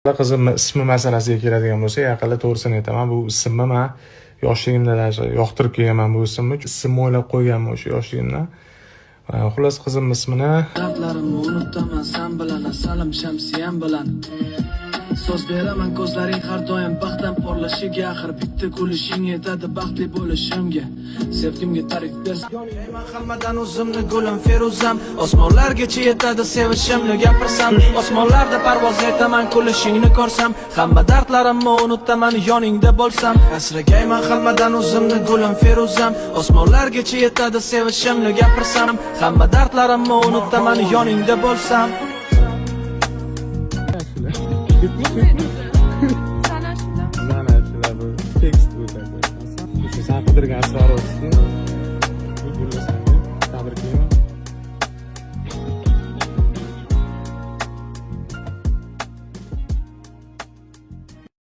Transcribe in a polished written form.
Qizimni ismi masalasiga keladigan bo'lsa, yaqinda to'g'risini aytaman, bu ismni men yoshligimda yoqtirib kelganman bu ismni. Ismni o'ylab qo'yganman o'sha yoshligimdan. Xullas qizimning ismini dardlarimni unutaman sen bilan, asalim shamsiyam bilan. So'z beraman ko'zlaring har doim baxtdan porlashiga, axir bitta kulishing yetadi baxtli bo'lishimga. Sevgimga ta'rif bersan, yonayman hammadan o'zimni gulim Feruzam. Osmonlargacha yetadi sevishimni gapirsam, osmonlarda parvoz etaman kulishingni ko'rsam. Hamma dardlarimni unutaman yoningda bo'lsam. Asragayman hammadan o'zimni gulim Feruzam. Osmonlargacha yetadi sevishimni gapirsam. Hamma dardlarimni unutaman yoningda bo'lsam. Mana shular bu tekst o'tadi. Sen qidirgan asror